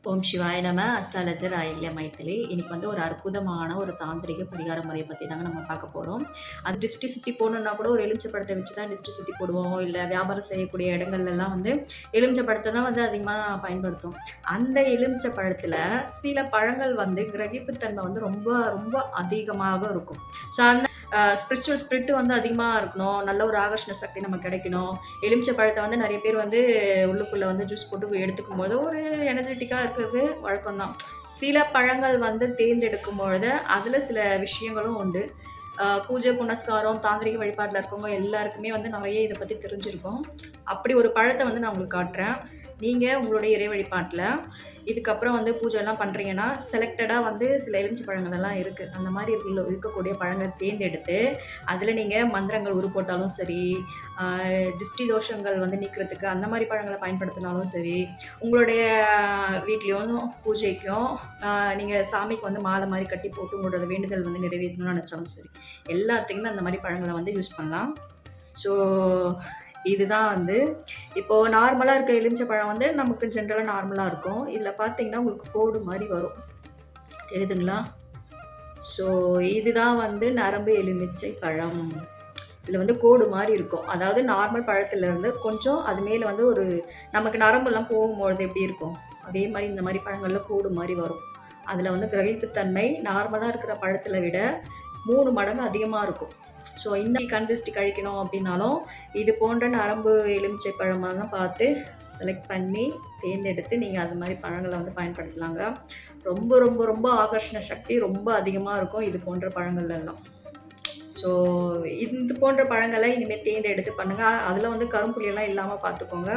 ஓம் சிவாய நம. அஸ்ட்ராலஜர் ஆயில்ய மைத்திலி. இன்னைக்கு வந்து ஒரு அற்புதமான ஒரு தாந்திரிக பரிகார முறையை பற்றி தாங்க நம்ம பார்க்க போகிறோம். அது திருஷ்டி சுற்றி போடணுன்னா கூட ஒரு எலுமிச்சை பழத்தை வச்சு தான் திருஷ்டி சுற்றி போடுவோம். இல்லை வியாபாரம் செய்யக்கூடிய இடங்கள்லாம் வந்து எலுமிச்சை பழத்தை தான் வந்து அதிகமாக பயன்படுத்தும். அந்த எலுமிச்சை பழத்தில் சில பழங்கள் வந்து கிரகிப்புத்தன்மை வந்து ரொம்ப ரொம்ப அதிகமாக இருக்கும். ஸோ அந்த ஸ்பிரிச்சுவல் ஸ்பிரிட் வந்து அதிகமாக இருக்கணும், நல்ல ஒரு ஆகர்ஷண சக்தி நமக்கு கிடைக்கணும். எலுமிச்சை பழத்தை வந்து நிறைய பேர் வந்து உள்ளுக்குள்ளே வந்து ஜூஸ் போட்டு எடுத்துக்கும் போது ஒரு எனர்ஜெட்டிக்காக இருக்கிறது வழக்கம்தான். சில பழங்கள் வந்து தேர்ந்தெடுக்கும் பொழுது அதில் சில விஷயங்களும் உண்டு. பூஜை புனஸ்காரம் தாந்திரிக வழிபாட்டில் இருக்கவங்க எல்லாருக்குமே வந்து நிறைய இதை பற்றி தெரிஞ்சிருக்கும். அப்படி ஒரு பழத்தை வந்து நான் உங்களுக்கு காட்டுறேன். நீங்கள் உங்களுடைய இறை வழிபாட்டில் இதுக்கப்புறம் வந்து பூஜைலாம் பண்ணுறீங்கன்னா செலக்டடாக வந்து சில எலுமிச்சை பழங்கள் எல்லாம் இருக்குது. அந்த மாதிரி இருக்கக்கூடிய பழங்கள் தேர்ந்தெடுத்து அதில் நீங்கள் மந்திரங்கள் உருப்போட்டாலும் சரி, திருஷ்டி தோஷங்கள் வந்து நீக்கிறதுக்கு அந்த மாதிரி பழங்களை பயன்படுத்தினாலும் சரி, உங்களுடைய வீட்லேயும் பூஜைக்கும் நீங்கள் சாமிக்கு வந்து மாலை மாதிரி கட்டி போட்டு உங்களோட வேண்டுதல் வந்து நிறைவேற்றணும்னு நினச்சாலும் சரி, எல்லாத்துக்குமே அந்த மாதிரி பழங்களை வந்து யூஸ் பண்ணலாம். ஸோ இதுதான் வந்து இப்போது நார்மலாக இருக்க எலுமிச்சை பழம் வந்து நமக்கு ஜென்ரலாக நார்மலாக இருக்கும். இதில் பார்த்தீங்கன்னா உங்களுக்கு கோடு மாதிரி வரும், தெரியுதுங்களா? ஸோ இதுதான் வந்து நரம்பு எலுமிச்சை பழம். இதில் வந்து கோடு மாதிரி இருக்கும். அதாவது நார்மல் பழத்துலேருந்து கொஞ்சம் அது மேலே வந்து ஒரு நமக்கு நரம்புலாம் போகும்பொழுது எப்படி இருக்கும், அதே மாதிரி இந்த மாதிரி பழங்களில் கோடு மாதிரி வரும். அதில் வந்து கிரகிப்புத்தன்மை நார்மலாக இருக்கிற பழத்தில் விட 3 மடங்கு அதிகமாக இருக்கும். ஸோ இந்த கண் திருஷ்டி கழிக்கணும் அப்படின்னாலும் இது போன்ற நரம்பு எலுமிச்சை பழமாக தான் பார்த்து செலக்ட் பண்ணி தேர்ந்தெடுத்து நீங்கள் அது மாதிரி பழங்களை வந்து பயன்படுத்தலாங்க. ரொம்ப ரொம்ப ரொம்ப ஆகர்ஷண சக்தி ரொம்ப அதிகமாக இருக்கும் இது போன்ற பழங்கள்லாம். ஸோ இது போன்ற பழங்களை இனிமேல் தேர்ந்தெடுத்து பண்ணுங்கள். அதில் வந்து கரும்புள்ளியெல்லாம் இல்லாமல் பார்த்துக்கோங்க.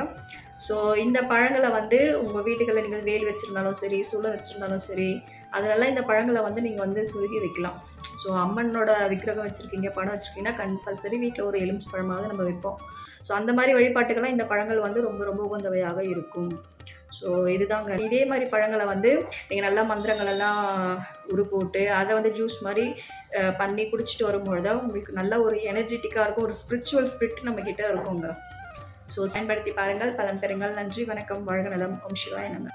ஸோ இந்த பழங்களை வந்து உங்கள் வீட்டுகளில் நீங்கள் வேலி வச்சுருந்தாலும் சரி, சூளம் வச்சுருந்தாலும் சரி, அதிலெல்லாம் இந்த பழங்களை வந்து நீங்கள் வந்து சுருகி வைக்கலாம். ஸோ அம்மனோட விக்கிரகம் வச்சுருக்கீங்க, படம் வச்சுருக்கீங்கன்னா கம்பல்சரி வீட்டில் ஒரு எலுமிச்சை பழமாவது நம்ம வைப்போம். ஸோ அந்த மாதிரி வழிபாட்டுக்கெல்லாம் இந்த பழங்கள் வந்து ரொம்ப ரொம்ப உகந்தவையாக இருக்கும். ஸோ இதுதாங்க. இதே மாதிரி பழங்களை வந்து நீங்கள் நல்லா மந்திரங்களெல்லாம் உருப்போட்டு அதை வந்து ஜூஸ் மாதிரி பண்ணி குடிச்சிட்டு வரும்பொழுது உங்களுக்கு நல்ல ஒரு எனர்ஜெட்டிக்காக இருக்கும், ஒரு ஸ்பிரிச்சுவல் ஸ்பிரிட் நம்மக்கிட்ட இருக்குங்க. ஸோ பயன்படுத்தி பாருங்கள், பலன் பெறுங்கள். நன்றி, வணக்கம், வாழ்க நலம். ஓம் சிவாய நம.